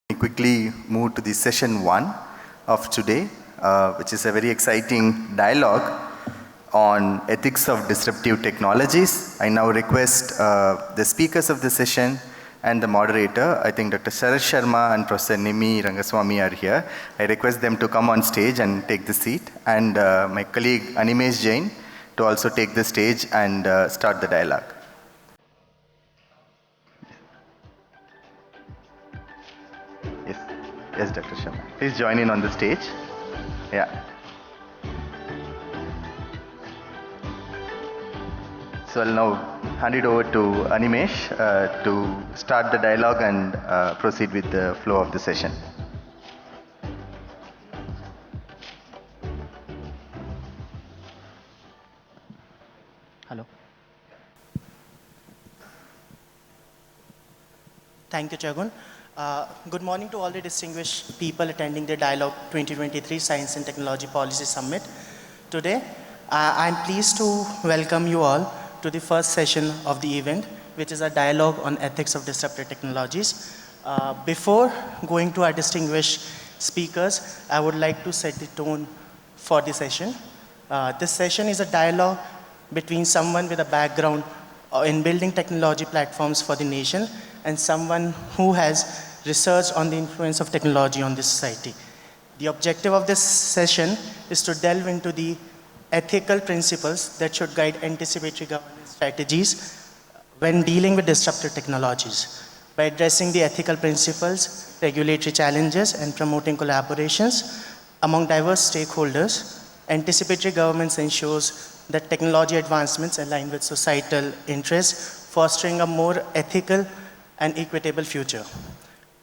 We quickly move to the session 1 of today, which is a very exciting dialogue on ethics of disruptive technologies. I now request the speakers of the session and the moderator, I think Dr. Sharat Sharma and Professor Nimi Rangaswamy are here. I request them to come on stage and take the seat, and my colleague Animesh Jain to also take the stage and start the dialogue. Yes, Dr. Sharma. Please join in on the stage. Yeah. So I'll now hand it over to Animesh to start the dialogue and proceed with the flow of the session. Hello. Thank you, Chagun. Good morning to all the distinguished people attending the Dialogue 2023 Science and Technology Policy Summit. Today, I'm pleased to welcome you all to the first session of the event, which is a dialogue on ethics of disruptive technologies. Before going to our distinguished speakers, I would like to set the tone for the session. This session is a dialogue between someone with a background in building technology platforms for the nation and someone who has researched on the influence of technology on the society. The objective of this session is to delve into the ethical principles that should guide anticipatory governance strategies when dealing with disruptive technologies. By addressing the ethical principles, regulatory challenges, and promoting collaborations among diverse stakeholders, anticipatory governance ensures that technology advancements align with societal interests, fostering a more ethical and equitable future.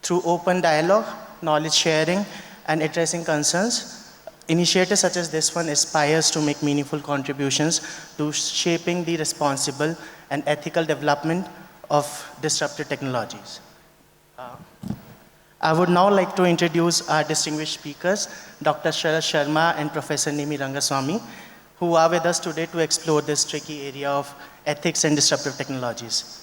Through open dialogue, knowledge sharing, and addressing concerns, initiatives such as this one aspires to make meaningful contributions to shaping the responsible and ethical development of disruptive technologies. I would now like to introduce our distinguished speakers, Dr. Sharat Sharma and Professor Nimi Rangaswamy, who are with us today to explore this tricky area of ethics and disruptive technologies.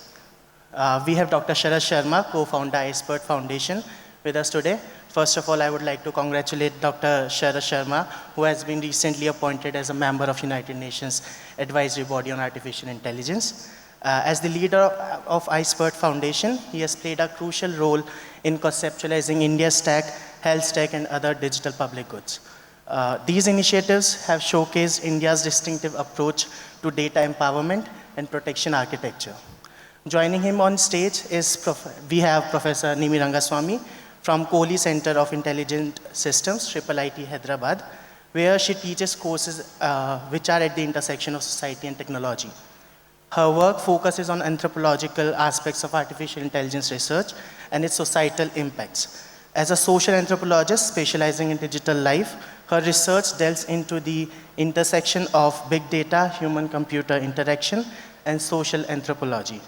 We have Dr. Sharat Sharma, co-founder iSpert Foundation, with us today. First of all, I would like to congratulate Dr. Sharat Sharma, who has been recently appointed as a member of United Nations Advisory Body on Artificial Intelligence. As the leader of iSpert Foundation, he has played a crucial role in conceptualizing India's tech, health tech, and other digital public goods. These initiatives have showcased India's distinctive approach to data empowerment and protection architecture. Joining him on stage is we have Professor Nimi Rangaswamy from Kohli Center of Intelligent Systems, IIIT Hyderabad, where she teaches courses which are at the intersection of society and technology. Her work focuses on anthropological aspects of artificial intelligence research and its societal impacts. As a social anthropologist specializing in digital life, her research delves into the intersection of big data, human-computer interaction, and social anthropology.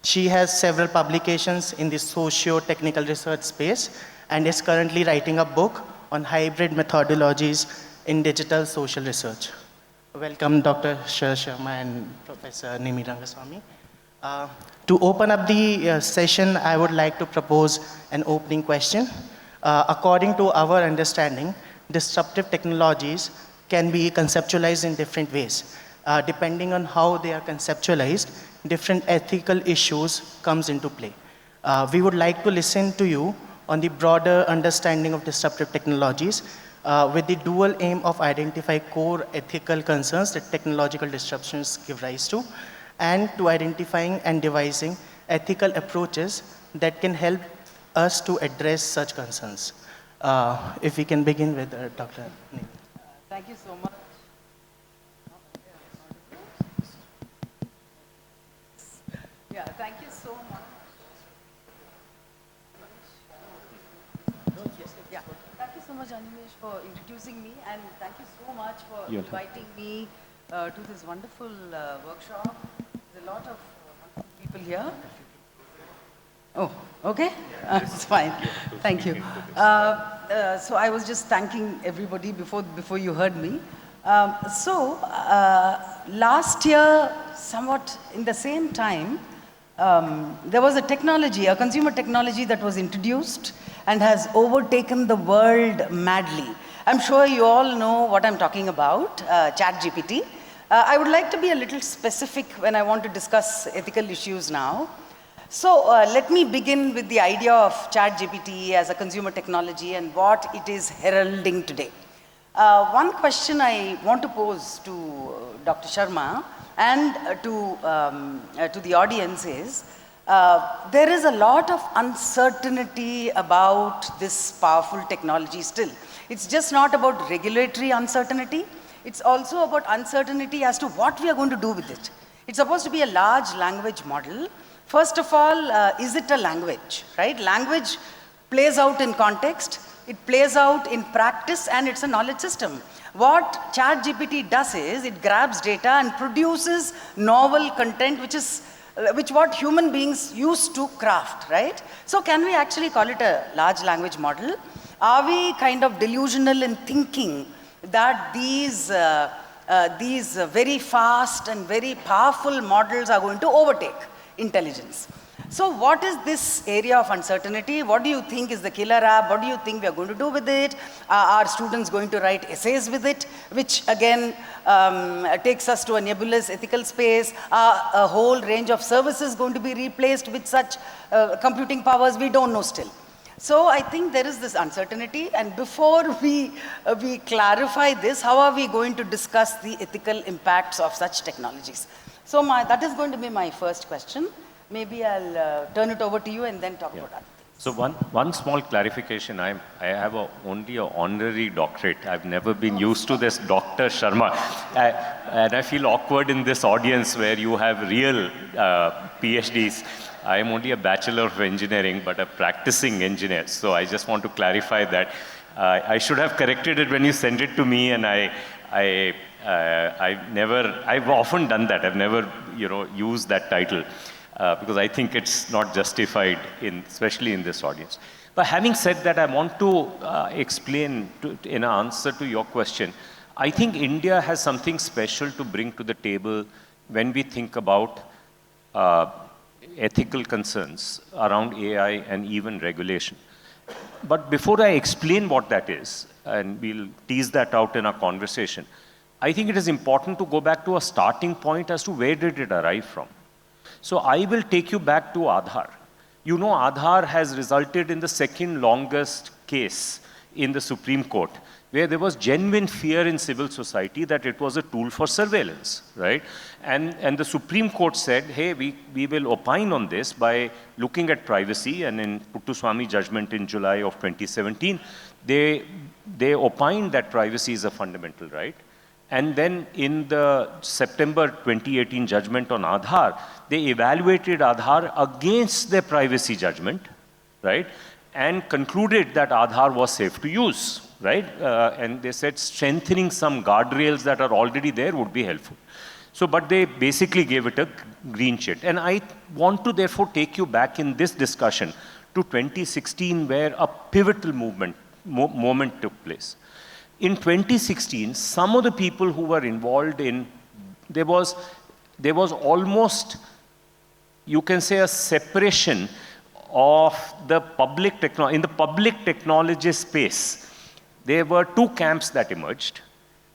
She has several publications in the socio-technical research space and is currently writing a book on hybrid methodologies in digital social research. Welcome, Dr. Sharat Sharma and Professor Nimi Rangaswamy. To open up the session, I would like to propose an opening question. According to our understanding, disruptive technologies can be conceptualized in different ways. Depending on how they are conceptualized, different ethical issues comes into play. We would like to listen to you on the broader understanding of disruptive technologies with the dual aim of identifying core ethical concerns that technological disruptions give rise to, and to identifying and devising ethical approaches that can help us to address such concerns. If we can begin with Dr. Nimi. Thank you so much. Yeah, thank you so much. Yeah, thank you so much, Animesh, for introducing me, and thank you so much for inviting me to this wonderful workshop. There's a lot of wonderful people here. Oh, okay, it's fine. Thank you. So I was just thanking everybody before you heard me. Last year, somewhat in the same time, there was a technology, a consumer technology that was introduced and has overtaken the world madly. I'm sure you all know what I'm talking about, ChatGPT. I would like to be a little specific when I want to discuss ethical issues now. So let me begin with the idea of ChatGPT as a consumer technology and what it is heralding today. One question I want to pose to Dr. Sharma and to the audience is, there is a lot of uncertainty about this powerful technology still. It's just not about regulatory uncertainty, it's also about uncertainty as to what we are going to do with it. It's supposed to be a large language model. First of all, is it a language, right? Language plays out in context, it plays out in practice, and it's a knowledge system. What ChatGPT does is, it grabs data and produces novel content, which what human beings used to craft, right? So can we actually call it a large language model? Are we kind of delusional in thinking that these very fast and very powerful models are going to overtake intelligence? So what is this area of uncertainty? What do you think is the killer app? What do you think we are going to do with it? Are students going to write essays with it? Which again takes us to a nebulous ethical space. A whole range of services going to be replaced with such computing powers? We don't know still. So I think there is this uncertainty, and before we clarify this, how are we going to discuss the ethical impacts of such technologies? So that is going to be my first question. Maybe I'll turn it over to you and then talk about other things. So one small clarification, I have only an honorary doctorate. I've never been used to this Dr. Sharma. And I feel awkward in this audience where you have real PhDs. I am only a Bachelor of Engineering, but a practicing engineer. So I just want to clarify that. I should have corrected it when you sent it to me, and I've often done that. I've never, used that title. Because I think it's not justified, especially in this audience. But having said that, I want to explain in answer to your question. I think India has something special to bring to the table when we think about ethical concerns around AI and even regulation. But before I explain what that is, and we'll tease that out in our conversation, I think it is important to go back to a starting point as to where did it arrive from. So I will take you back to Aadhaar. You know, Aadhaar has resulted in the second longest case in the Supreme Court, where there was genuine fear in civil society that it was a tool for surveillance, right? And the Supreme Court said, hey, we will opine on this by looking at privacy, and in Puttaswamy judgment in July of 2017, they opined that privacy is a fundamental right. And then in the September 2018 judgment on Aadhaar, they evaluated Aadhaar against their privacy judgment, right? And concluded that Aadhaar was safe to use, right? And they said strengthening some guardrails that are already there would be helpful. So, but they basically gave it a green chit. And I want to therefore take you back in this discussion to 2016, where a pivotal moment took place. In 2016, some of the people who were involved in, there was almost, you can say, a separation of the public technology. In the public technology space, there were two camps that emerged.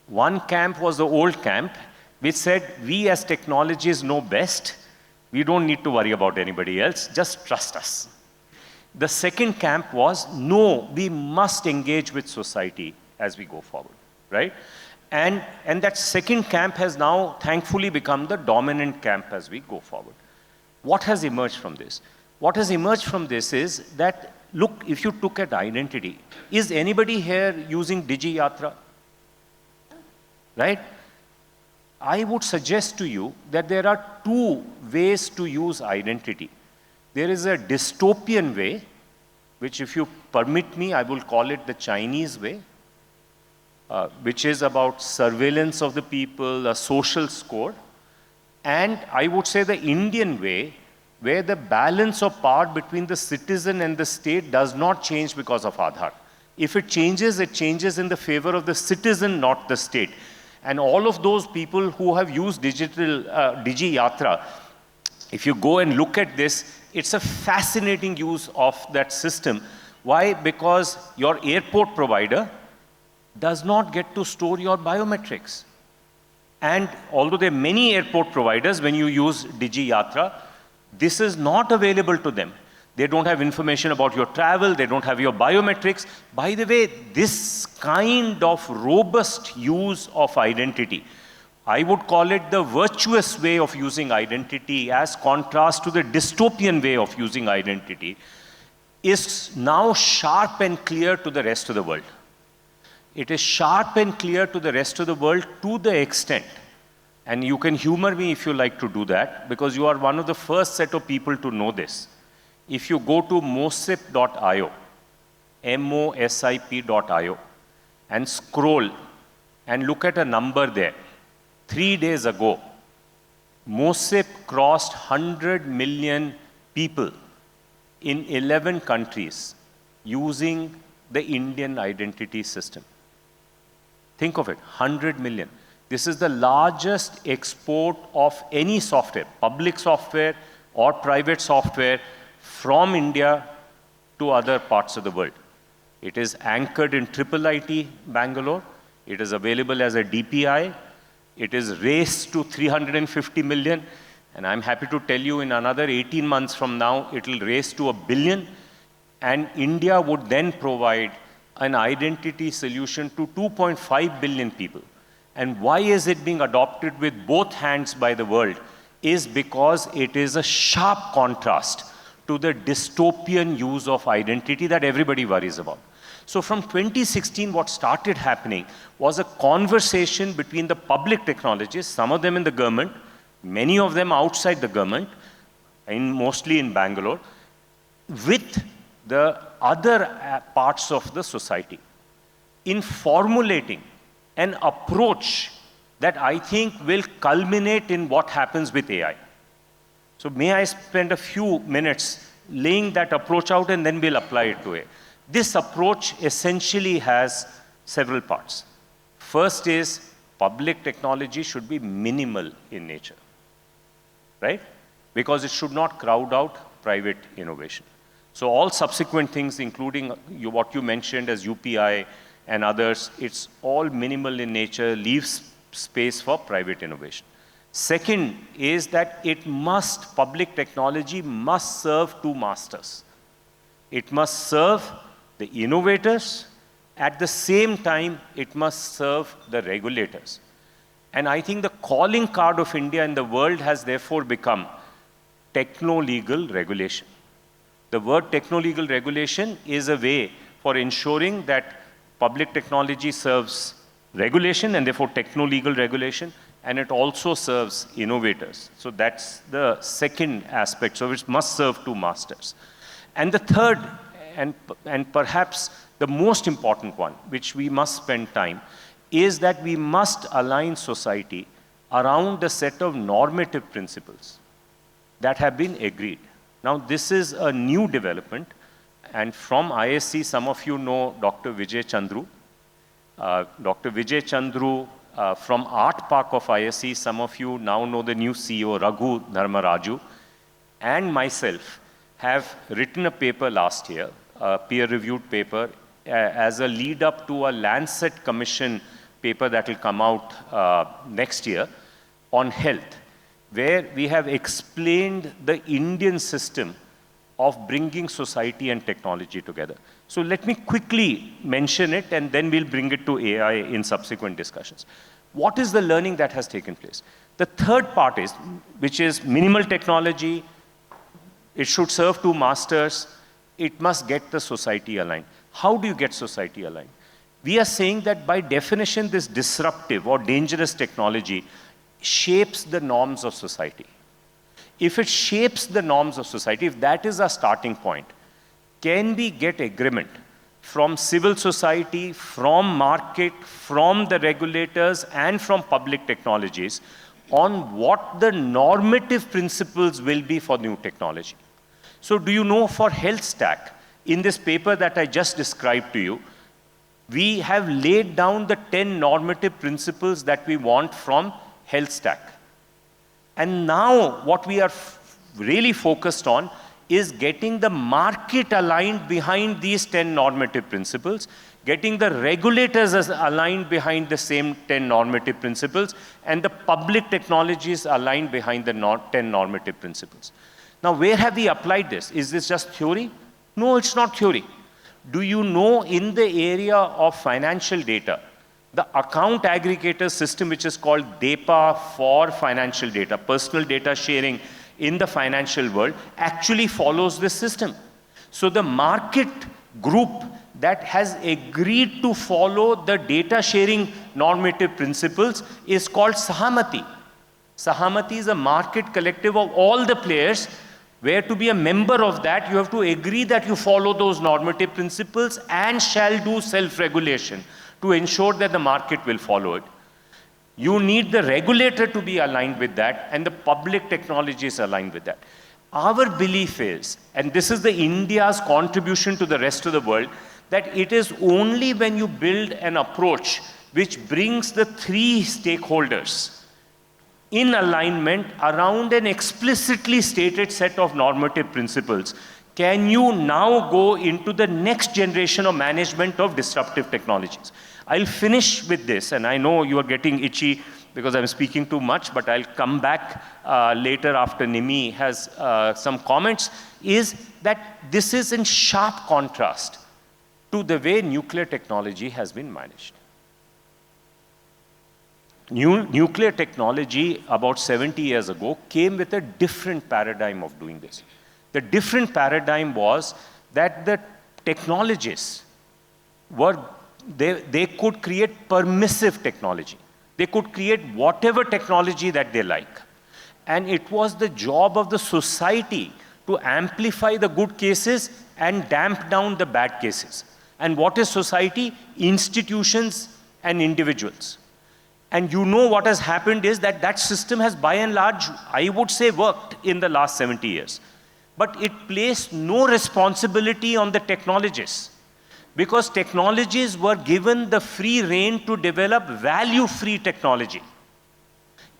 One camp was the old camp, which said, we as technologists know best. We don't need to worry about anybody else. Just trust us. The second camp was, no, we must engage with society as we go forward, right? And that second camp has now thankfully become the dominant camp as we go forward. What has emerged from this? What has emerged from this is that, look, if you look at identity, is anybody here using DigiYatra? Right? I would suggest to you that there are two ways to use identity. There is a dystopian way, which if you permit me, I will call it the Chinese way, which is about surveillance of the people, a social score. And I would say the Indian way, where the balance of power between the citizen and the state does not change because of Aadhaar. If it changes in the favor of the citizen, not the state. And all of those people who have used DigiYatra, If you go and look at this, it's a fascinating use of that system. Why? Because your airport provider does not get to store your biometrics. And although there are many airport providers, when you use Digi Yatra, this is not available to them. They don't have information about your travel, they don't have your biometrics. By the way, this kind of robust use of identity, I would call it the virtuous way of using identity as contrast to the dystopian way of using identity, is now sharp and clear to the rest of the world. It is sharp and clear to the rest of the world to the extent, and you can humor me if you like to do that, because you are one of the first set of people to know this. If you go to mosip.io, mosip.io, and scroll and look at a number there, 3 days ago, Mosip crossed 100 million people in 11 countries using the Indian identity system. Think of it, 100 million. This is the largest export of any software, public software or private software, from India to other parts of the world. It is anchored in IIIT Bangalore. It is available as a DPI. It is raised to 350 million. And I'm happy to tell you in another 18 months from now, it will raise to $1 billion. And India would then provide an identity solution to 2.5 billion people. And why is it being adopted with both hands by the world? Is because it is a sharp contrast to the dystopian use of identity that everybody worries about. So from 2016, what started happening was a conversation between the public technologists, some of them in the government, many of them outside the government, mostly in Bangalore, with the other parts of the society, in formulating an approach that I think will culminate in what happens with AI. So may I spend a few minutes laying that approach out, and then we'll apply it to it. This approach essentially has several parts. First is public technology should be minimal in nature, right? Because it should not crowd out private innovation. So all subsequent things, including what you mentioned as UPI and others, it's all minimal in nature, leaves space for private innovation. Second is that public technology must serve two masters. It must serve the innovators. At the same time, it must serve the regulators. And I think the calling card of India in the world has therefore become techno-legal regulation. The word techno-legal regulation is a way for ensuring that public technology serves regulation and therefore techno-legal regulation, and it also serves innovators. So that's the second aspect. So it must serve two masters. And the third, and perhaps the most important one, which we must spend time, is that we must align society around a set of normative principles that have been agreed. Now, this is a new development, and from ISC, some of you know Dr. Vijay Chandru. Dr. Vijay Chandru from Art Park of ISC, some of you now know the new CEO, Raghu Dharmaraju, and myself have written a paper last year, a peer-reviewed paper, as a lead-up to a Lancet Commission paper that will come out next year on health, where we have explained the Indian system of bringing society and technology together. So let me quickly mention it, and then we'll bring it to AI in subsequent discussions. What is the learning that has taken place? The third part is, which is minimal technology, it should serve two masters, it must get the society aligned. How do you get society aligned? We are saying that by definition, this disruptive or dangerous technology shapes the norms of society. If it shapes the norms of society, if that is our starting point, can we get agreement from civil society, from market, from the regulators, and from public technologies on what the normative principles will be for new technology? So do you know, for health stack, in this paper that I just described to you, we have laid down the 10 normative principles that we want from health stack. And now what we are really focused on is getting the market aligned behind these 10 normative principles, getting the regulators aligned behind the same 10 normative principles, and the public technologies aligned behind the 10 normative principles. Now, where have we applied this? Is this just theory? No, it's not theory. Do you know in the area of financial data, the account aggregator system, which is called DAPA for financial data, personal data sharing in the financial world, actually follows this system. So the market group that has agreed to follow the data sharing normative principles is called Sahamati. Sahamati is a market collective of all the players, where to be a member of that, you have to agree that you follow those normative principles and shall do self-regulation to ensure that the market will follow it. You need the regulator to be aligned with that, and the public technology is aligned with that. Our belief is, and this is the India's contribution to the rest of the world, that it is only when you build an approach which brings the three stakeholders in alignment around an explicitly stated set of normative principles, can you now go into the next generation of management of disruptive technologies. I'll finish with this, and I know you are getting itchy because I'm speaking too much, but I'll come back later after Nimi has some comments, is that this is in sharp contrast to the way nuclear technology has been managed. Nuclear technology about 70 years ago came with a different paradigm of doing this. The different paradigm was that the technologists they could create permissive technology. They could create whatever technology that they like. And it was the job of the society to amplify the good cases and damp down the bad cases. And what is society? Institutions and individuals. And you know what has happened is that that system has by and large, I would say, worked in the last 70 years. But it placed no responsibility on the technologists, because technologies were given the free rein to develop value-free technology.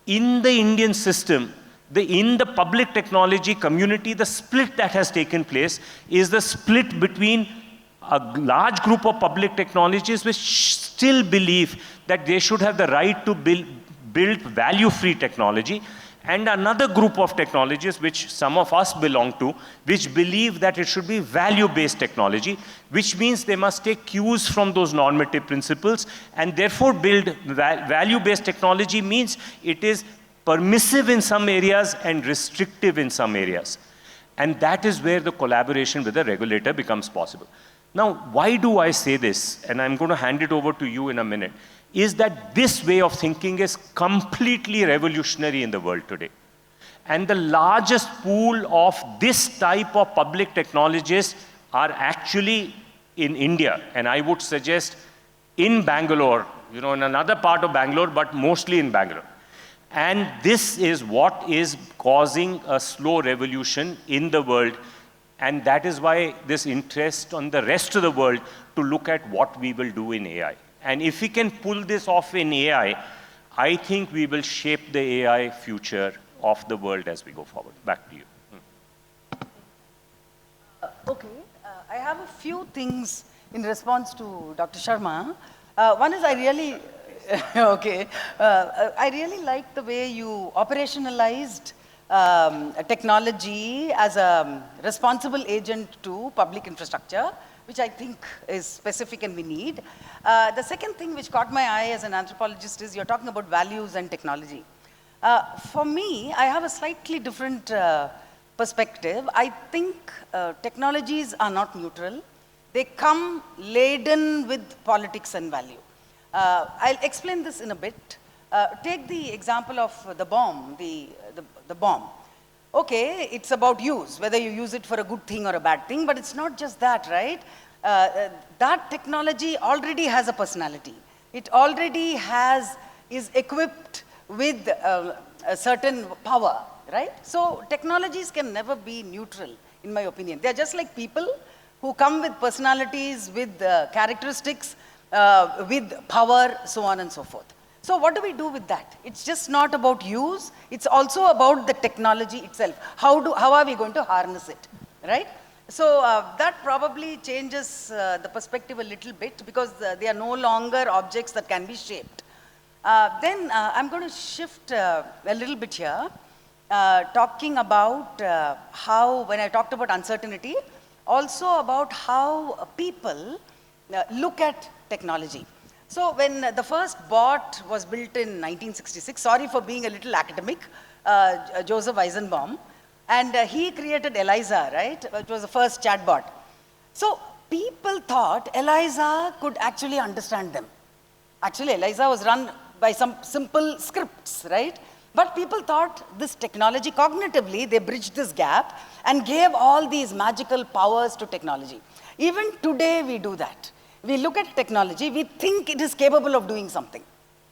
In the Indian system, in the public technology community, the split that has taken place is the split between a large group of public technologies which still believe that they should have the right to build value-free technology, and another group of technologies, which some of us belong to, which believe that it should be value-based technology, which means they must take cues from those normative principles, and therefore build value-based technology means it is permissive in some areas and restrictive in some areas. And that is where the collaboration with the regulator becomes possible. Now, why do I say this? And I'm going to hand it over to you in a minute. Is that this way of thinking is completely revolutionary in the world today. And the largest pool of this type of public technologies are actually in India. And I would suggest in Bangalore, in another part of Bangalore, but mostly in Bangalore. And this is what is causing a slow revolution in the world. And that is why this interest on the rest of the world to look at what we will do in AI. And if we can pull this off in AI, I think we will shape the AI future of the world as we go forward. Back to you. Okay, I have a few things in response to Dr. Sharma. One is I really like the way you operationalized technology as a responsible agent to public infrastructure, which I think is specific and we need. The second thing which caught my eye as an anthropologist is you're talking about values and technology. For me, I have a slightly different perspective. I think technologies are not neutral. They come laden with politics and value. I'll explain this in a bit. Take the example of the bomb, the bomb. Okay, it's about use, whether you use it for a good thing or a bad thing, but it's not just that, right? That technology already has a personality. It already is equipped with a certain power, right? So technologies can never be neutral, in my opinion. They're just like people who come with personalities, with characteristics, with power, so on and so forth. So what do we do with that? It's just not about use, it's also about the technology itself. How are we going to harness it, right? So that probably changes the perspective a little bit, because they are no longer objects that can be shaped. Then I'm going to shift a little bit here, talking about how, when I talked about uncertainty, also about how people look at technology. So when the first bot was built in 1966, sorry for being a little academic, Joseph Eisenbaum, and he created ELIZA, right? It was the first chatbot. So people thought ELIZA could actually understand them. Actually, ELIZA was run by some simple scripts, right? But people thought this technology, cognitively, they bridged this gap and gave all these magical powers to technology. Even today, we do that. We look at technology, we think it is capable of doing something,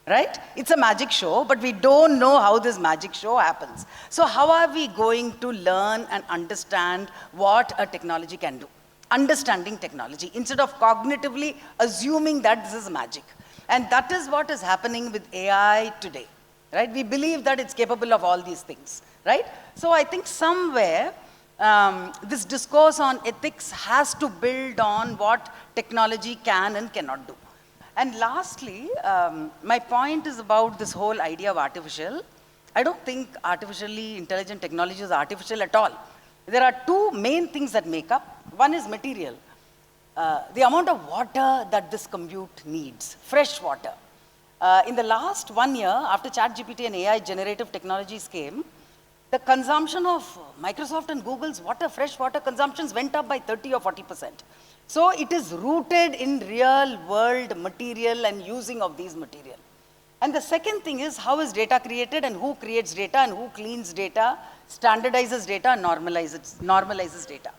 right? It's a magic show, but we don't know how this magic show happens. So how are we going to learn and understand what a technology can do? Understanding technology, instead of cognitively assuming that this is magic. And that is what is happening with AI today, right? We believe that it's capable of all these things, right? So I think somewhere, this discourse on ethics has to build on what technology can and cannot do. And lastly, my point is about this whole idea of artificial. I don't think artificially intelligent technology is artificial at all. There are two main things that make up. One is material. The amount of water that this compute needs, fresh water. In the last 1 year, after ChatGPT and AI generative technologies came, the consumption of Microsoft and Google's fresh water consumptions went up by 30 or 40%. So it is rooted in real world material and using of these material. And the second thing is, how is data created and who creates data and who cleans data, standardizes data, and normalizes data.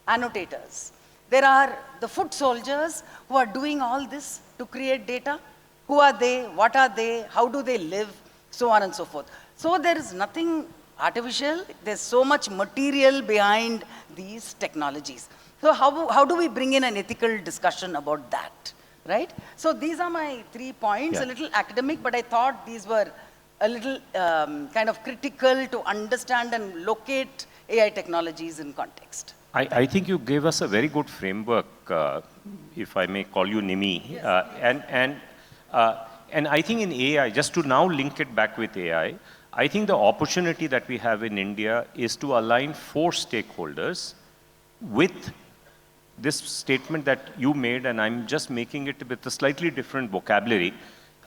Annotators. There are the foot soldiers who are doing all this to create data. Who are they? What are they? How do they live? So on and so forth. So there is nothing artificial. There's so much material behind these technologies. So how do we bring in an ethical discussion about that, right? So these are my 3 points, a little academic, but I thought these were a little kind of critical to understand and locate AI technologies in context. I think you gave us a very good framework, if I may call you Nimi. Yes. And I think in AI, just to now link it back with AI, I think the opportunity that we have in India is to align 4 stakeholders with this statement that you made, and I'm just making it with a slightly different vocabulary.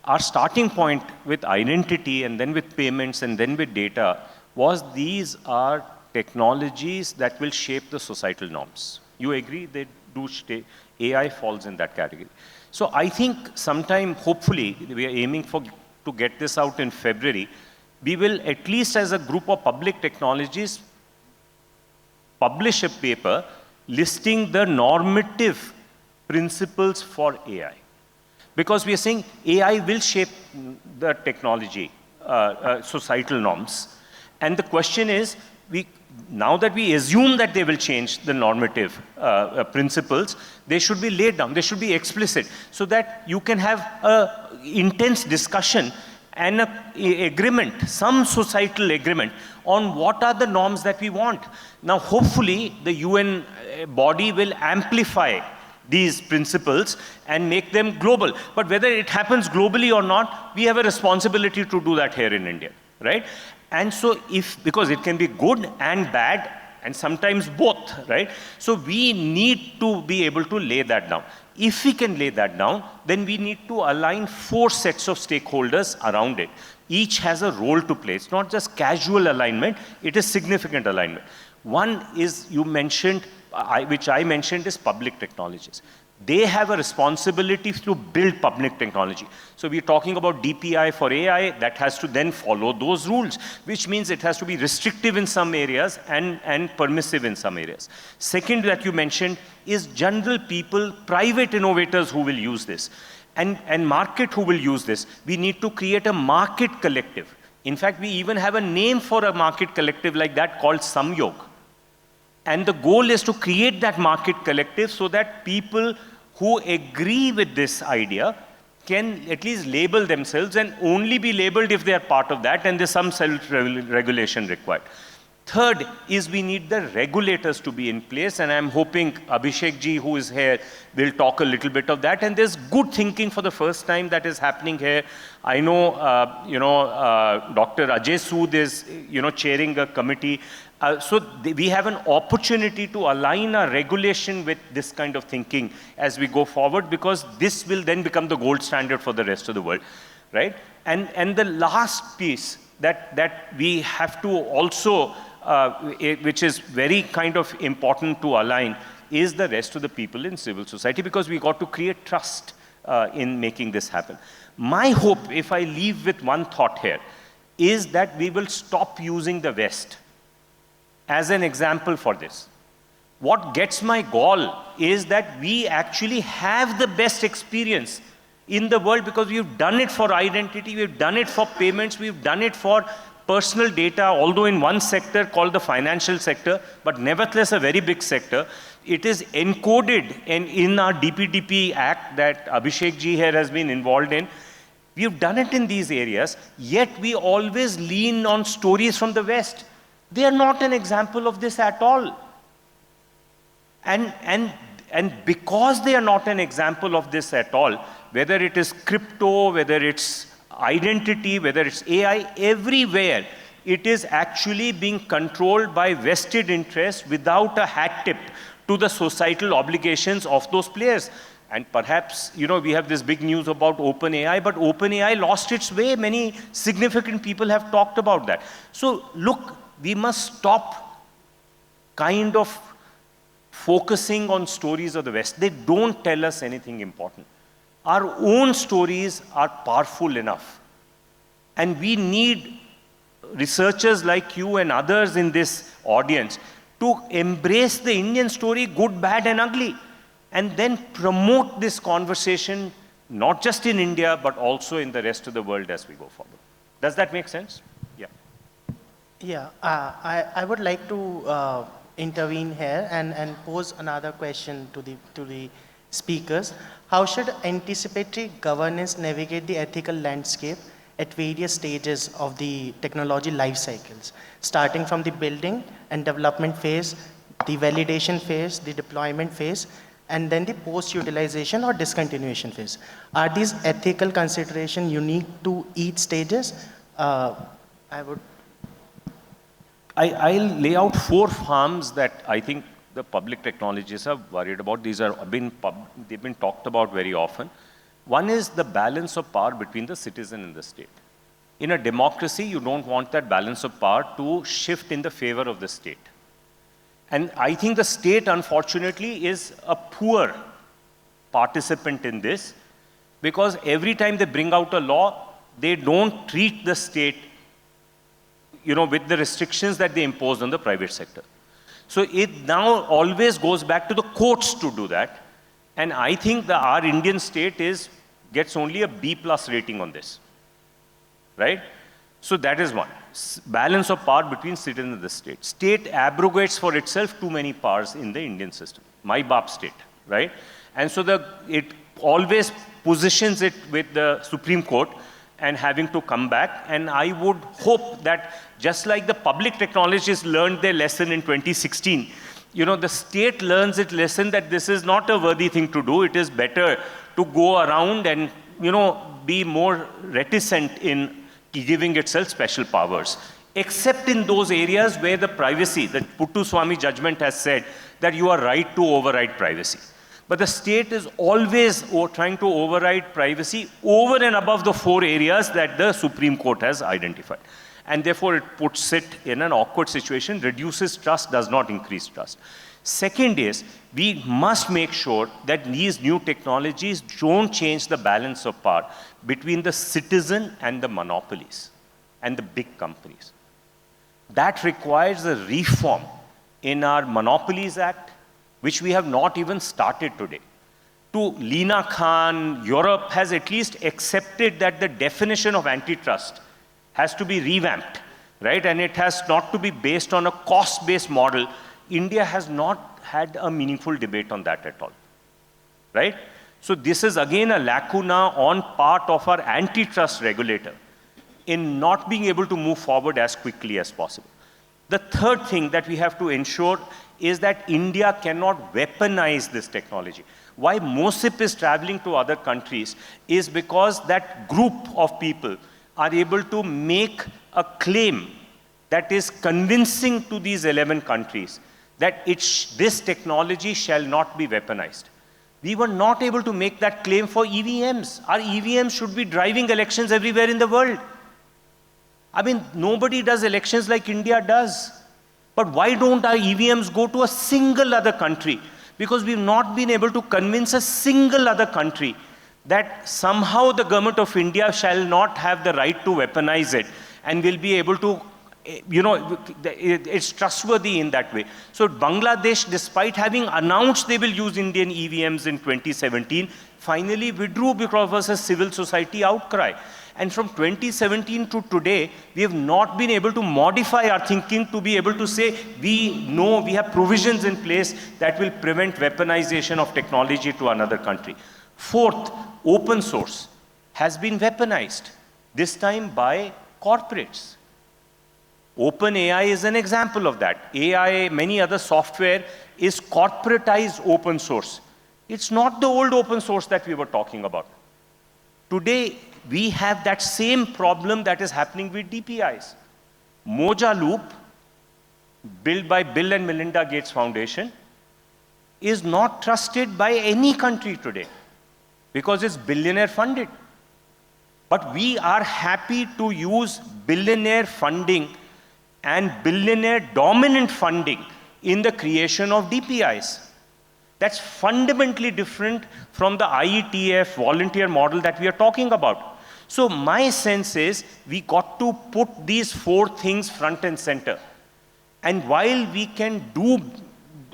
Our starting point with identity and then with payments and then with data was these are technologies that will shape the societal norms. You agree they do AI falls in that category. So I think sometime, hopefully, we are aiming to get this out in February. We will, at least as a group of public technologies, publish a paper listing the normative principles for AI. Because we are saying AI will shape the technology, societal norms. And the question is, now that we assume that they will change the normative principles, they should be laid down, they should be explicit, so that you can have an intense discussion and an agreement, some societal agreement on what are the norms that we want. Now, hopefully, the UN body will amplify these principles and make them global. But whether it happens globally or not, we have a responsibility to do that here in India, right? And so because it can be good and bad, and sometimes both, right? So we need to be able to lay that down. If we can lay that down, then we need to align 4 sets of stakeholders around it. Each has a role to play. It's not just casual alignment, it is significant alignment. One is, you mentioned, which I mentioned, is public technologies. They have a responsibility to build public technology. So we're talking about DPI for AI, that has to then follow those rules, which means it has to be restrictive in some areas and permissive in some areas. Second that you mentioned is general people, private innovators who will use this, and market who will use this. We need to create a market collective. In fact, we even have a name for a market collective like that called Samyog. And the goal is to create that market collective so that people who agree with this idea can at least label themselves and only be labeled if they are part of that, and there's some self-regulation required. Third is we need the regulators to be in place, and I'm hoping Abhishek ji, who is here, will talk a little bit of that. And there's good thinking for the first time that is happening here. I know, Dr. Ajay Sood is, chairing a committee. We have an opportunity to align our regulation with this kind of thinking as we go forward, because this will then become the gold standard for the rest of the world, right? And the last piece that we have to also, which is very kind of important to align, is the rest of the people in civil society, because we got to create trust in making this happen. My hope, if I leave with one thought here, is that we will stop using the West as an example for this. What gets my gall is that we actually have the best experience in the world, because we've done it for identity, we've done it for payments, we've done it for personal data, although in one sector called the financial sector, but nevertheless a very big sector. It is encoded in our DPDP Act that Abhishek ji here has been involved in. We've done it in these areas, yet we always lean on stories from the West. They are not an example of this at all. And because they are not an example of this at all, whether it is crypto, whether it's identity, whether it's AI, everywhere it is actually being controlled by vested interests without a hat tip to the societal obligations of those players. And perhaps, we have this big news about OpenAI, but OpenAI lost its way. Many significant people have talked about that. So look, we must stop kind of focusing on stories of the West. They don't tell us anything important. Our own stories are powerful enough. And we need researchers like you and others in this audience to embrace the Indian story, good, bad, and ugly, and then promote this conversation, not just in India, but also in the rest of the world as we go forward. Does that make sense? Yeah. Yeah, I would like to intervene here and pose another question to the speakers. How should anticipatory governance navigate the ethical landscape at various stages of the technology life cycles, starting from the building and development phase, the validation phase, the deployment phase, and then the post-utilization or discontinuation phase? Are these ethical considerations unique to each stages? I'll lay out 4 harms that I think the public technologists are worried about. These are they've been talked about very often. One is the balance of power between the citizen and the state. In a democracy, you don't want that balance of power to shift in the favor of the state. And I think the state, unfortunately, is a poor participant in this, because every time they bring out a law, they don't treat the state, with the restrictions that they impose on the private sector. So it now always goes back to the courts to do that. And I think that our Indian state gets only a B+ rating on this, right? So that is one. Balance of power between citizen and the state. State abrogates for itself too many powers in the Indian system. My Baap state, right? And so it always positions it with the Supreme Court and having to come back. And I would hope that just like the public technologists learned their lesson in 2016, the state learns its lesson that this is not a worthy thing to do. It is better to go around and, be more reticent in giving itself special powers, except in those areas where the privacy, the Puttaswamy judgment has said that you are right to override privacy. But the state is always trying to override privacy over and above the 4 areas that the Supreme Court has identified. And therefore, it puts it in an awkward situation, reduces trust, does not increase trust. Second is, we must make sure that these new technologies don't change the balance of power between the citizen and the monopolies and the big companies. That requires a reform in our Monopolies Act, which we have not even started today. To Lina Khan, Europe has at least accepted that the definition of antitrust has to be revamped, right? And it has not to be based on a cost-based model. India has not had a meaningful debate on that at all, right? So this is again a lacuna on part of our antitrust regulator in not being able to move forward as quickly as possible. The third thing that we have to ensure is that India cannot weaponize this technology. Why MOSIP is traveling to other countries is because that group of people are able to make a claim that is convincing to these 11 countries that this technology shall not be weaponized. We were not able to make that claim for EVMs. Our EVMs should be driving elections everywhere in the world. I mean, nobody does elections like India does. But why don't our EVMs go to a single other country? Because we've not been able to convince a single other country that somehow the government of India shall not have the right to weaponize it and will be able to, it's trustworthy in that way. So Bangladesh, despite having announced they will use Indian EVMs in 2017, finally withdrew because of a civil society outcry. And from 2017 to today, we have not been able to modify our thinking to be able to say, we know we have provisions in place that will prevent weaponization of technology to another country. Fourth, open source has been weaponized, this time by corporates. OpenAI is an example of that. AI, many other software is corporatized open source. It's not the old open source that we were talking about. Today, we have that same problem that is happening with DPIs. Moja Loop, built by Bill and Melinda Gates Foundation, is not trusted by any country today because it's billionaire funded. But we are happy to use billionaire funding and billionaire dominant funding in the creation of DPIs. That's fundamentally different from the IETF volunteer model that we are talking about. So my sense is we got to put these four things front and center. And while we can do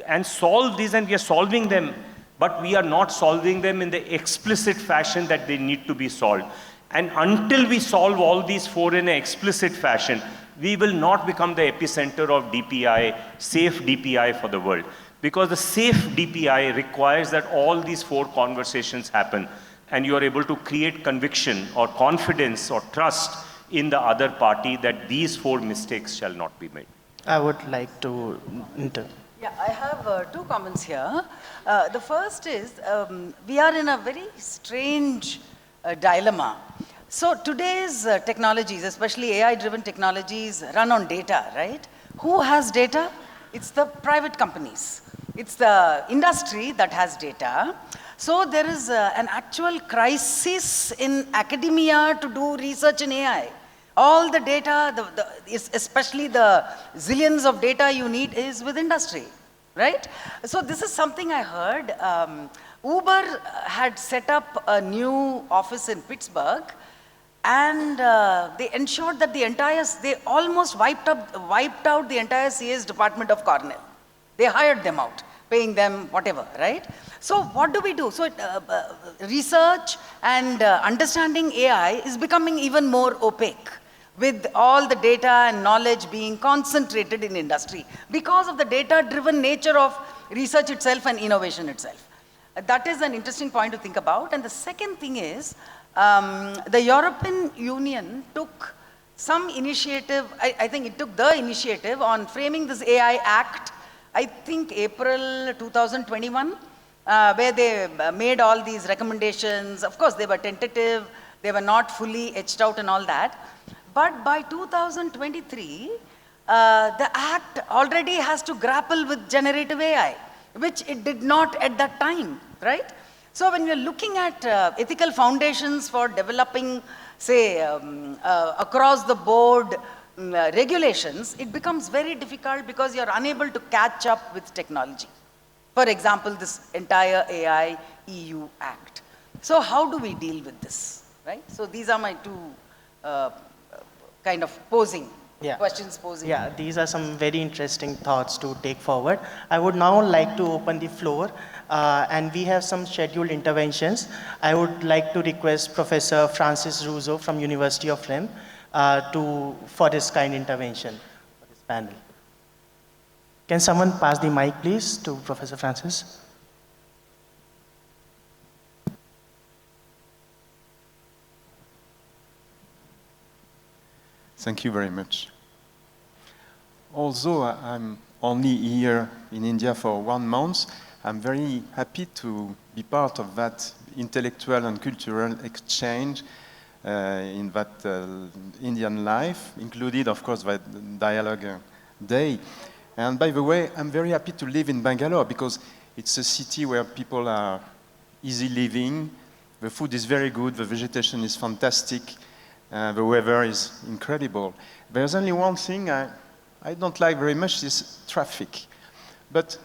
and solve these, and we are solving them, but we are not solving them in the explicit fashion that they need to be solved. And until we solve all these four in an explicit fashion, we will not become the epicenter of DPI, safe DPI for the world. Because the safe DPI requires that all these four conversations happen and you are able to create conviction or confidence or trust in the other party that these four mistakes shall not be made. I would like to Yeah, I have two comments here. The first is we are in a very strange dilemma. So today's technologies, especially AI-driven technologies, run on data, right? Who has data? It's the private companies. It's the industry that has data. So there is an actual crisis in academia to do research in AI. All the data, especially the zillions of data you need is with industry, right? So this is something I heard. Uber had set up a new office in Pittsburgh, and they ensured that they almost wiped out the entire CS department of Cornell. They hired them out, paying them whatever, right? So what do we do? So research and understanding AI is becoming even more opaque with all the data and knowledge being concentrated in industry because of the data-driven nature of research itself and innovation itself. That is an interesting point to think about. And the second thing is, the European Union took some initiative, I think it took the initiative on framing this AI Act, I think April 2021, where they made all these recommendations. Of course, they were tentative, they were not fully etched out and all that. But by 2023, the Act already has to grapple with generative AI, which it did not at that time, right? So when we're looking at ethical foundations for developing, say, across the board regulations, it becomes very difficult because you're unable to catch up with technology. For example, this entire AI EU Act. So how do we deal with this, right? So these are my two kind of questions posing. Yeah, these are some very interesting thoughts to take forward. I would now like to open the floor, and we have some scheduled interventions. I would like to request Professor Francis Russo from University of Rem for this kind intervention for this panel. Can someone pass the mic, please, to Professor Francis? Thank you very much. Although I'm only here in India for 1 month, I'm very happy to be part of that intellectual and cultural exchange in that Indian life, included, of course, that dialogue day. And by the way, I'm very happy to live in Bangalore because it's a city where people are easy living, the food is very good, the vegetation is fantastic, the weather is incredible. There's only one thing I don't like very much is traffic. But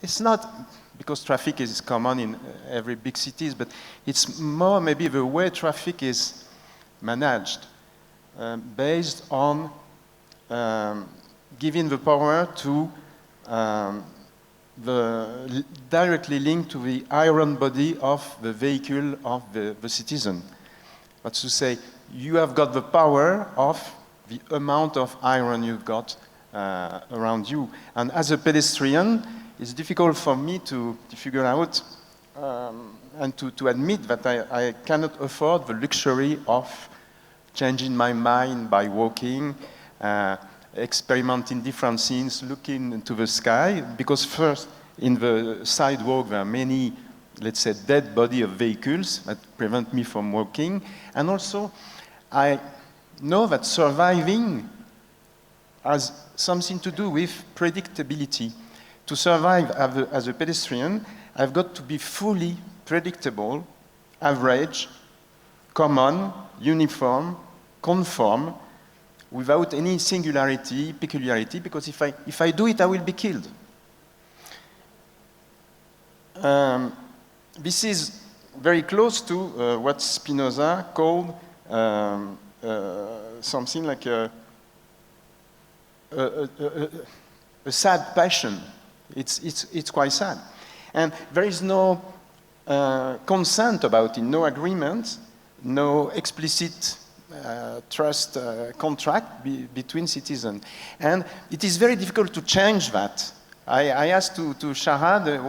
it's not because traffic is common in every big cities, but it's more maybe the way traffic is managed, based on giving the power to directly linked to the iron body of the vehicle of the citizen. That's to say, you have got the power of the amount of iron you've got around you. And as a pedestrian, it's difficult for me to figure out and to admit that I cannot afford the luxury of changing my mind by walking, experimenting different scenes, looking into the sky, because first, in the sidewalk, there are many, let's say, dead body of vehicles that prevent me from walking. And also, I know that surviving has something to do with predictability. To survive as a pedestrian, I've got to be fully predictable, average, common, uniform, conform, without any singularity, peculiarity, because if I do it, I will be killed. This is very close to what Spinoza called something like a sad passion. It's quite sad. And there is no consent about it, no agreement, no explicit trust contract between citizens. And it is very difficult to change that. I asked to Shahad,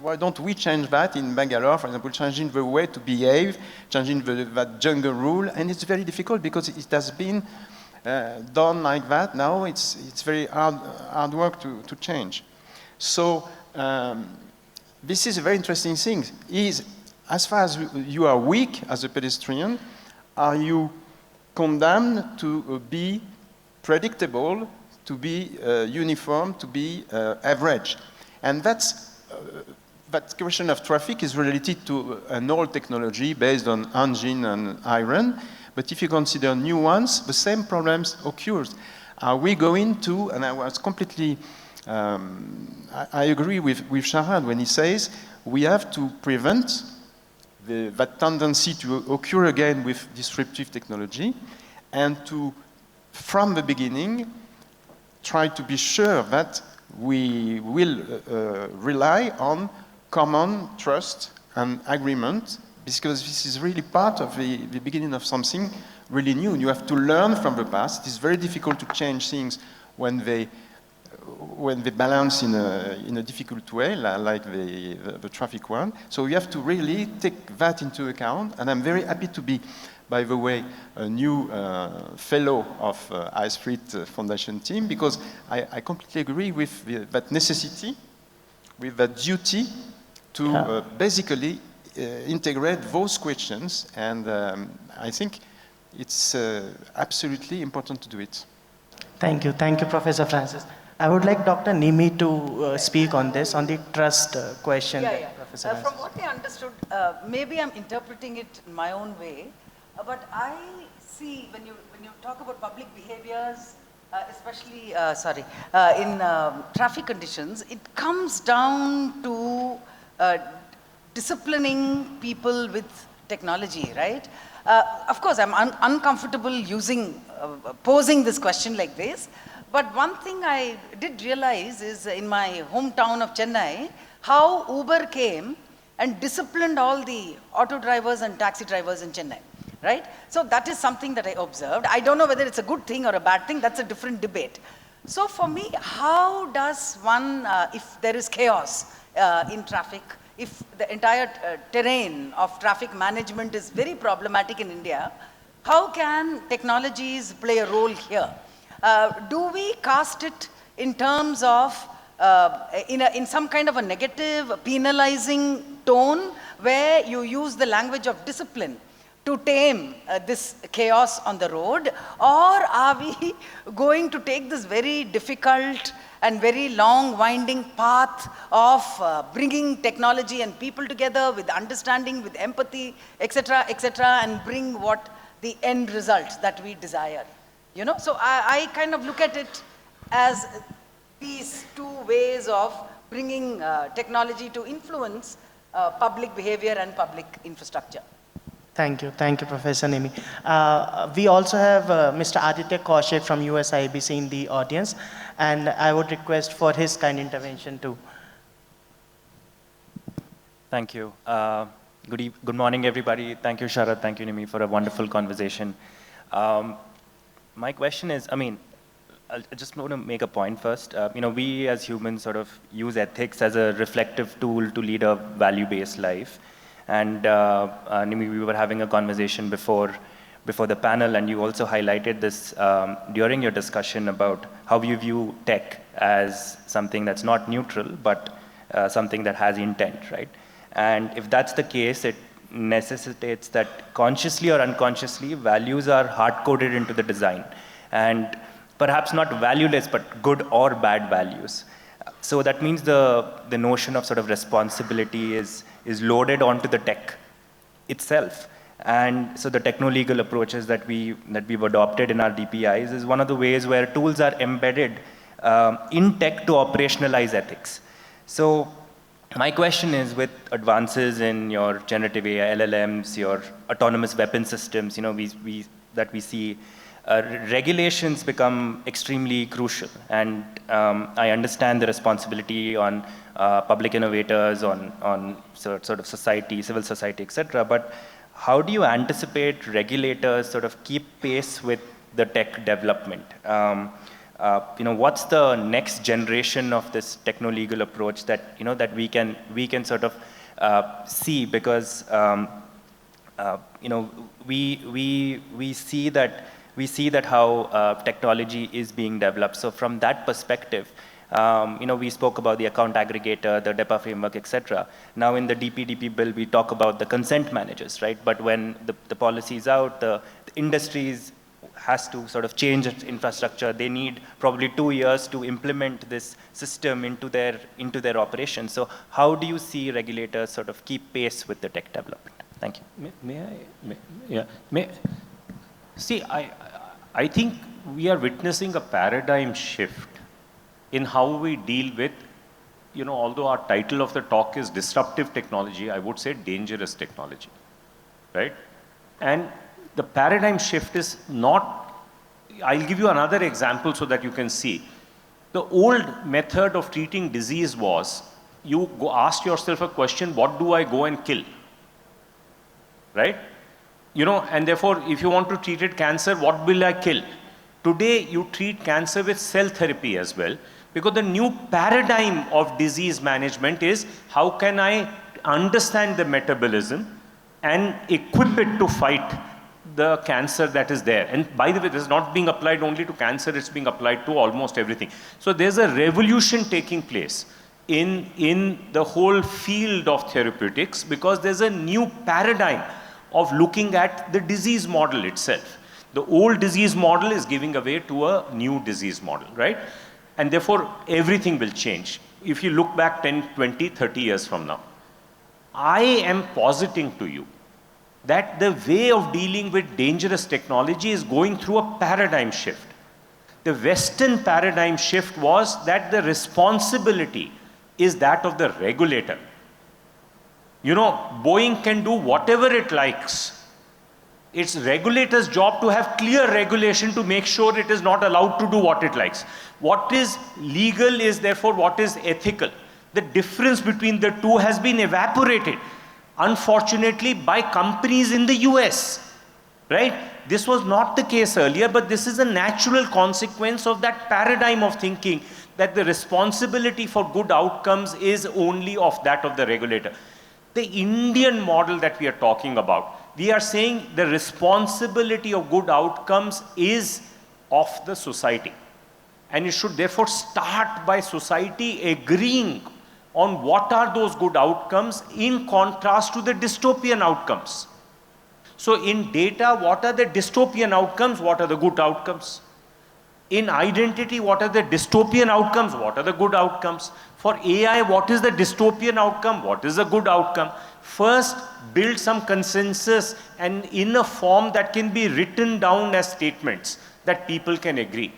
why don't we change that in Bangalore, for example, changing the way to behave, changing that jungle rule, and it's very difficult because it has been done like that. Now it's very hard work to change. So this is a very interesting thing. As far as you are weak as a pedestrian, are you condemned to be predictable, to be uniform, to be average? And that question of traffic is related to an old technology based on engine and iron. But if you consider new ones, the same problems occur. Are we going to, and I was completely, I agree with Shahad when he says we have to prevent that tendency to occur again with disruptive technology, and to, from the beginning, try to be sure that we will rely on common trust and agreement, because this is really part of the beginning of something really new. You have to learn from the past. It is very difficult to change things when they balance in a difficult way, like the traffic one. So we have to really take that into account. And I'm very happy to be, by the way, a new fellow of Ice Street Foundation team, because I completely agree with that necessity, with that duty to basically integrate those questions. And I think it's absolutely important to do it. Thank you, Professor Francis. I would like Dr. Nimi to speak on this, on the trust question. Yeah. Professor From what I understood, maybe I'm interpreting it in my own way, but I see when you talk about public behaviors, especially in traffic conditions, it comes down to disciplining people with technology, right? Of course, I'm uncomfortable posing this question like this. But one thing I did realize is in my hometown of Chennai, how Uber came and disciplined all the auto drivers and taxi drivers in Chennai, right? So that is something that I observed. I don't know whether it's a good thing or a bad thing. That's a different debate. So for me, how does one, if there is chaos in traffic, if the entire terrain of traffic management is very problematic in India, how can technologies play a role here? Do we cast it in terms of, in some kind of a negative, penalizing tone, where you use the language of discipline to tame this chaos on the road? Or are we going to take this very difficult and very long winding path of bringing technology and people together with understanding, with empathy, etc., and bring what the end result that we desire? You know, so I kind of look at it as these two ways of bringing technology to influence public behavior and public infrastructure. Thank you, Professor Nemi. We also have Mr. Aditya Kaushik from USIBC in the audience, and I would request for his kind intervention too. Thank you. Good morning, everybody. Thank you, Sharad. Thank you, Nimi, for a wonderful conversation. My question is, I just want to make a point first. We as humans sort of use ethics as a reflective tool to lead a value-based life. And Nimi, we were having a conversation before the panel, and you also highlighted this during your discussion about how you view tech as something that's not neutral, but something that has intent, right? And if that's the case, it necessitates that consciously or unconsciously, values are hard-coded into the design. And perhaps not valueless, but good or bad values. So that means the notion of sort of responsibility is loaded onto the tech itself. And so the techno-legal approaches that we've adopted in our DPIs is one of the ways where tools are embedded in tech to operationalize ethics. So my question is, with advances in your generative AI, LLMs, your autonomous weapon systems, that we see, regulations become extremely crucial. And I understand the responsibility on public innovators, on sort of society, civil society, etc. But how do you anticipate regulators sort of keep pace with the tech development? What's the next generation of this techno-legal approach that that we can sort of see? Because we see that how technology is being developed. So from that perspective, we spoke about the account aggregator, the DEPA framework, etc. Now in the DPDP bill, we talk about the consent managers, right? But when the policy is out, the industries has to sort of change its infrastructure. They need probably 2 years to implement this system into their operations. So how do you see regulators sort of keep pace with the tech development? Thank you. See, I think we are witnessing a paradigm shift in how we deal with, although our title of the talk is disruptive technology, I would say dangerous technology, right? And the paradigm shift is not, I'll give you another example so that you can see. The old method of treating disease was, you go ask yourself a question, what do I go and kill? Right? And therefore, if you want to treat it cancer, what will I kill? Today, you treat cancer with cell therapy as well, because the new paradigm of disease management is, how can I understand the metabolism and equip it to fight the cancer that is there? And by the way, this is not being applied only to cancer, it's being applied to almost everything. So there's a revolution taking place in the whole field of therapeutics, because there's a new paradigm of looking at the disease model itself. The old disease model is giving away to a new disease model, right? And therefore, everything will change. If you look back 10, 20, 30 years from now, I am positing to you that the way of dealing with dangerous technology is going through a paradigm shift. The Western paradigm shift was that the responsibility is that of the regulator. Boeing can do whatever it likes. It's regulator's job to have clear regulation to make sure it is not allowed to do what it likes. What is legal is therefore what is ethical. The difference between the two has been evaporated, unfortunately, by companies in the US, right? This was not the case earlier, but this is a natural consequence of that paradigm of thinking that the responsibility for good outcomes is only of that of the regulator. The Indian model that we are talking about, We are saying the responsibility of good outcomes is of the society. And it should therefore start by society agreeing on what are those good outcomes in contrast to the dystopian outcomes. So in data, what are the dystopian outcomes? What are the good outcomes? In identity, what are the dystopian outcomes? What are the good outcomes? For AI, what is the dystopian outcome? What is the good outcome? First, build some consensus and in a form that can be written down as statements that people can agree.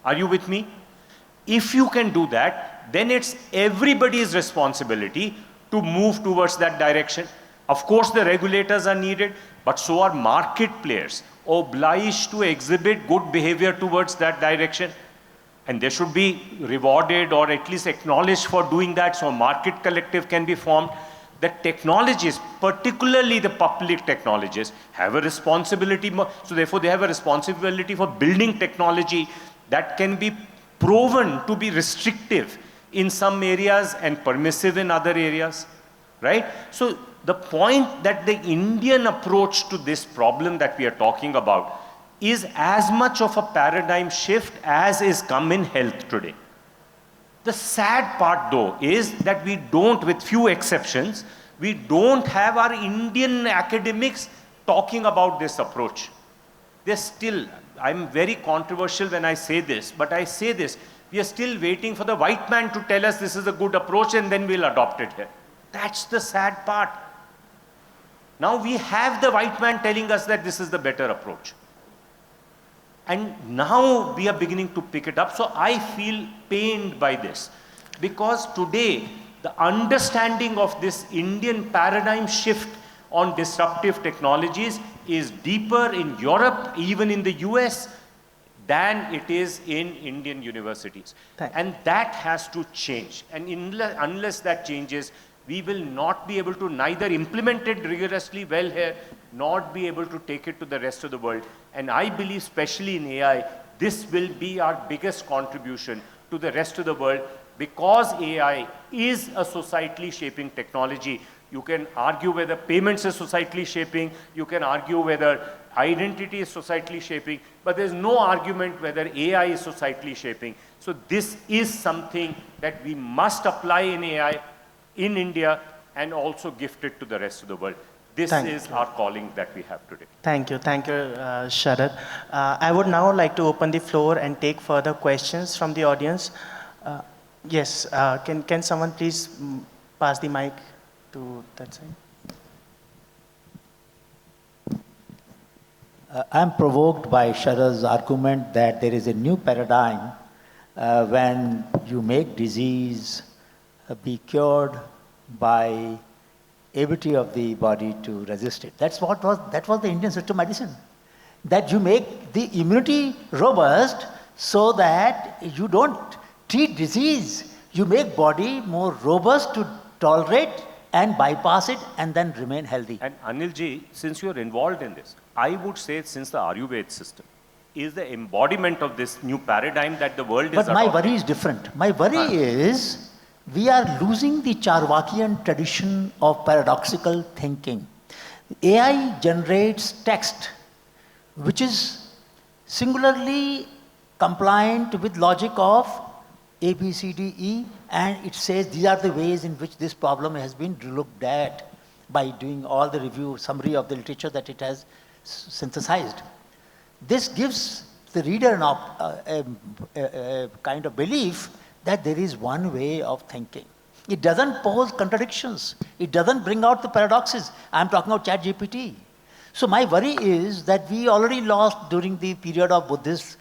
Are you with me? If you can do that, then it's everybody's responsibility to move towards that direction. Of course, the regulators are needed, but so are market players obliged to exhibit good behavior towards that direction. And they should be rewarded or at least acknowledged for doing that, so a market collective can be formed. The technologists, particularly the public technologists, have a responsibility, so therefore they have a responsibility for building technology that can be proven to be restrictive in some areas and permissive in other areas, right? So the point that the Indian approach to this problem that we are talking about is as much of a paradigm shift as is come in health today. The sad part though is that we don't, with few exceptions, we don't have our Indian academics talking about this approach. They're still, I'm very controversial when I say this, but I say this, we are still waiting for the white man to tell us this is a good approach and then we'll adopt it here. That's the sad part. Now we have the white man telling us that this is the better approach. And now we are beginning to pick it up. So I feel pained by this. Because today, the understanding of this Indian paradigm shift on disruptive technologies is deeper in Europe, even in the US, than it is in Indian universities. And that has to change. And unless that changes, we will not be able to neither implement it rigorously well here, nor be able to take it to the rest of the world. And I believe, especially in AI, this will be our biggest contribution to the rest of the world, because AI is a societally shaping technology. You can argue whether payments are societally shaping, you can argue whether identity is societally shaping, but there's no argument whether AI is societally shaping. So this is something that we must apply in AI, in India, and also gift it to the rest of the world. This is our calling that we have today. Thank you, Sharad. I would now like to open the floor and take further questions from the audience. Yes, can someone please pass the mic to that side? I'm provoked by Sharad's argument that there is a new paradigm when you make disease be cured by ability of the body to resist it. That was the Indian system of medicine. That you make the immunity robust so that you don't treat disease. You make body more robust to tolerate and bypass it and then remain healthy. And Anilji, since you're involved in this, I would say since the Ayurveda system is the embodiment of this new paradigm that the world is adopting. But my worry is different. My worry is we are losing the Charvakian tradition of paradoxical thinking. AI generates text which is singularly compliant with logic of A, B, C, D, E, and it says these are the ways in which this problem has been looked at by doing all the review, summary of the literature that it has synthesized. This gives the reader a kind of belief that there is one way of thinking. It doesn't pose contradictions. It doesn't bring out the paradoxes. I'm talking about ChatGPT. So my worry is that we already lost during the period of Buddhist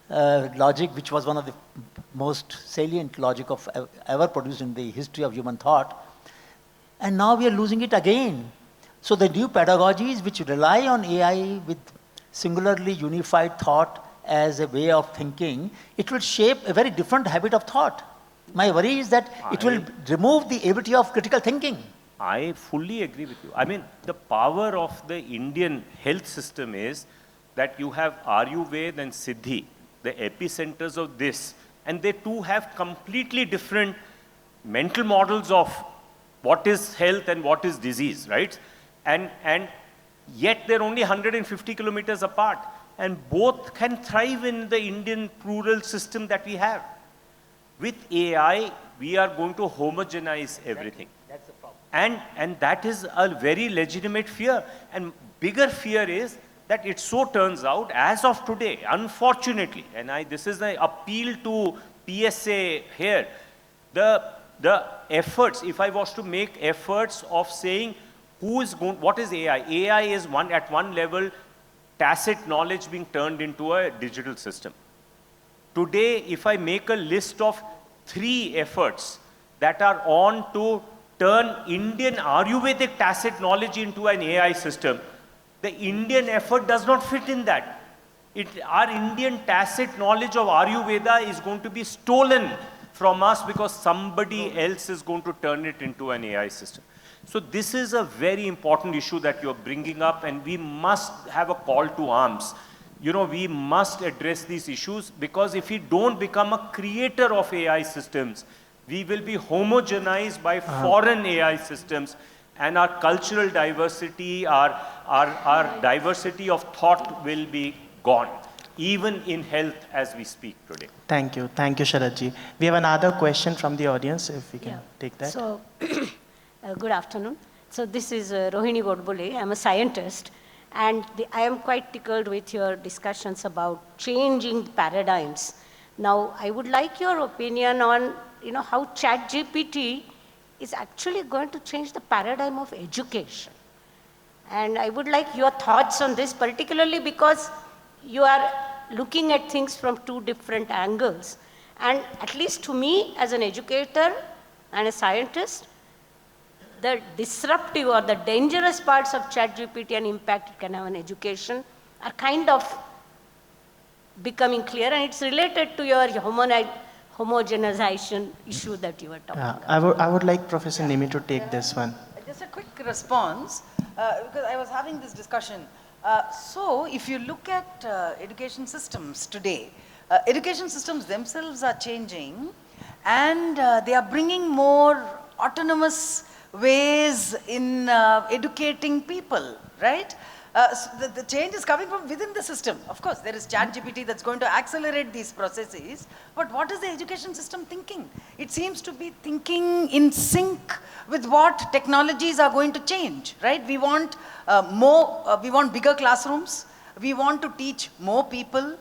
logic, which was one of the most salient logic of ever produced in the history of human thought. And now we are losing it again. So the new pedagogies which rely on AI with singularly unified thought as a way of thinking, it will shape a very different habit of thought. My worry is that it will remove the ability of critical thinking. I fully agree with you. I mean, the power of the Indian health system is that you have Ayurveda and Siddhi, the epicenters of this, and they too have completely different mental models of what is health and what is disease, right? And yet they're only 150 kilometers apart. And both can thrive in the Indian rural system that we have. With AI, we are going to homogenize everything. That's the problem. And that is a very legitimate fear. And bigger fear is that it so turns out, as of today, unfortunately, and this is an appeal to PSA here, the efforts, if I was to make efforts of saying what is AI? AI is at one level, tacit knowledge being turned into a digital system. Today, if I make a list of 3 efforts that are on to turn Indian Ayurvedic tacit knowledge into an AI system, the Indian effort does not fit in that. Our Indian tacit knowledge of Ayurveda is going to be stolen from us because somebody else is going to turn it into an AI system. So this is a very important issue that you're bringing up, and we must have a call to arms. You know, we must address these issues, because if we don't become a creator of AI systems, we will be homogenized by foreign AI systems, and our cultural diversity, our diversity of thought will be gone, even in health as we speak today. Thank you, Sharadji. We have another question from the audience, if we can take that. So, good afternoon. So this is Rohini Godbole. I'm a scientist, and I am quite tickled with your discussions about changing paradigms. Now, I would like your opinion on, how ChatGPT is actually going to change the paradigm of education. And I would like your thoughts on this, particularly because you are looking at things from 2 different angles. And at least to me, as an educator and a scientist, the disruptive or the dangerous parts of ChatGPT and impact it can have on education are kind of becoming clear, and it's related to your homogenization issue that you were talking about. I would like Professor Nimi to take this one. Just a quick response, because I was having this discussion. So if you look at education systems today, education systems themselves are changing, and they are bringing more autonomous ways in educating people, right? So the change is coming from within the system. Of course, there is ChatGPT that's going to accelerate these processes, but what is the education system thinking? It seems to be thinking in sync with what technologies are going to change, right? We want we want bigger classrooms. We want to teach more people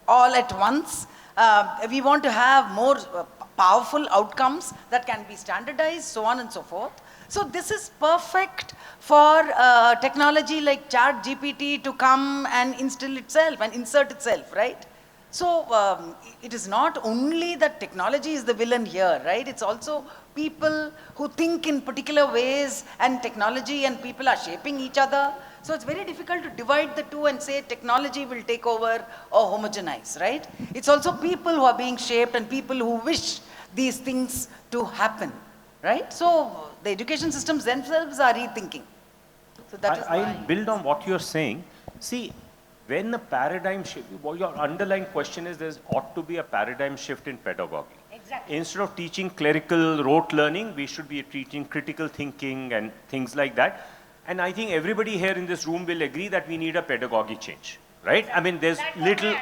all at once. We want to have more powerful outcomes that can be standardized, so on and so forth. So this is perfect for technology like ChatGPT to come and instill itself and insert itself, right? So it is not only that technology is the villain here, right? It's also people who think in particular ways, and technology and people are shaping each other. So it's very difficult to divide the two and say technology will take over or homogenize, right? It's also people who are being shaped and people who wish these things to happen, right? So the education systems themselves are rethinking. So that is why I'll build on what you're saying. See, when the paradigm shift, your underlying question is there ought to be a paradigm shift in pedagogy. Exactly. Instead of teaching clerical rote learning, we should be teaching critical thinking and things like that. And I think everybody here in this room will agree that we need a pedagogy change, right? I mean, there's little...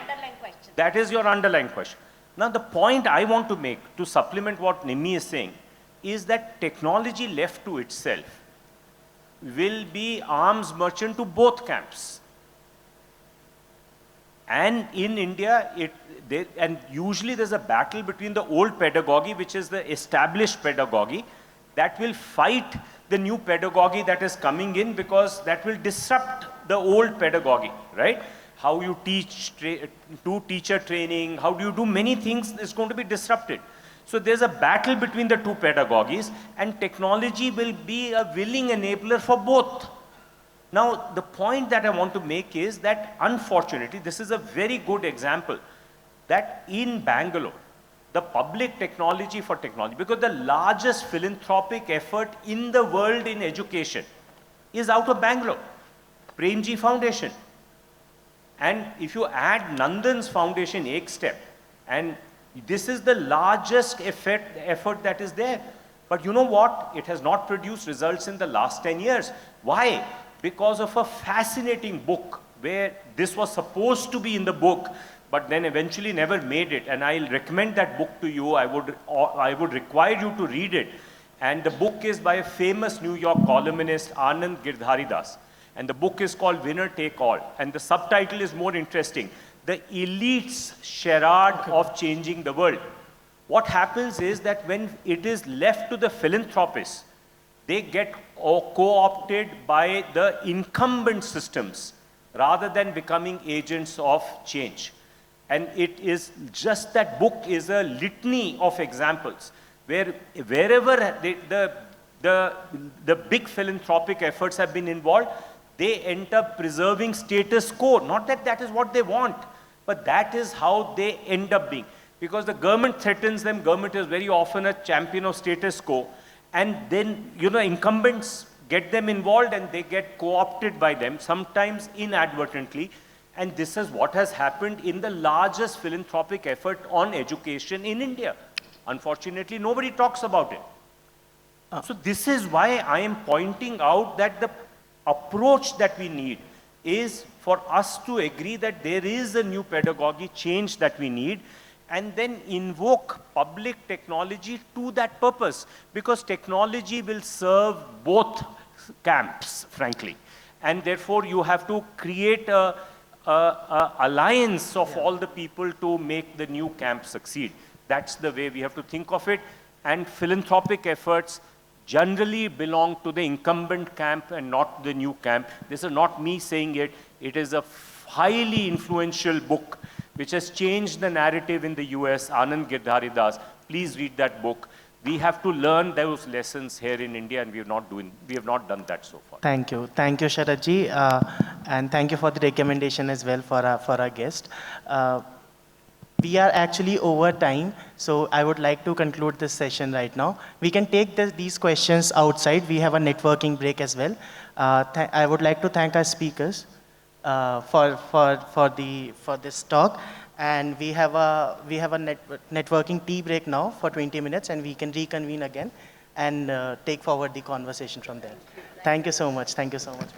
That is your underlying question. Now, the point I want to make to supplement what Nimi is saying is that technology left to itself will be arms merchant to both camps. And in India, and usually there's a battle between the old pedagogy, which is the established pedagogy, that will fight the new pedagogy that is coming in, because that will disrupt the old pedagogy, right? How you teach, do teacher training, how do you do many things is going to be disrupted. So there's a battle between the two pedagogies, and technology will be a willing enabler for both. Now, the point that I want to make is that, unfortunately, this is a very good example that in Bangalore, the public technology for technology, because the largest philanthropic effort in the world in education is out of Bangalore, Premji Foundation. And if you add Nandan's foundation, Ek Step, and this is the largest effort that is there. But you know what? It has not produced results in the last 10 years. Why? because of a fascinating book where this was supposed to be in the book, but then eventually never made it. And I'll recommend that book to you. I would require you to read it. And the book is by a famous New York columnist, Anand Girdharidas. And the book is called Winner Take All. And the subtitle is more interesting: The Elite's Charade of Changing the World. What happens is that when it is left to the philanthropists, they get co-opted by the incumbent systems rather than becoming agents of change. And it is just, that book is a litany of examples where wherever the big philanthropic efforts have been involved, they end up preserving status quo. Not that that is what they want, but that is how they end up being. Because the government threatens them, government is very often a champion of status quo, and then, incumbents get them involved and they get co-opted by them, sometimes inadvertently. And this is what has happened in the largest philanthropic effort on education in India. Unfortunately, nobody talks about it. So this is why I am pointing out that the approach that we need is for us to agree that there is a new pedagogy change that we need, and then invoke public technology to that purpose, because technology will serve both camps, frankly. And therefore, you have to create a alliance of all the people to make the new camp succeed. That's the way we have to think of it. And philanthropic efforts generally belong to the incumbent camp and not the new camp. This is not me saying it. It is a highly influential book which has changed the narrative in the US, Anand Girdharidas. Please read that book. We have to learn those lessons here in India, and we have not done that so far. Thank you, Sharat ji, and thank you for the recommendation as well for our guest. We are actually over time, so I would like to conclude this session right now. We can take these questions outside. We have a networking break as well. I would like to thank our speakers for this talk, and we have a networking tea break now for 20 minutes, and we can reconvene again and take forward the conversation from there. Thank you so much. Thank you so much.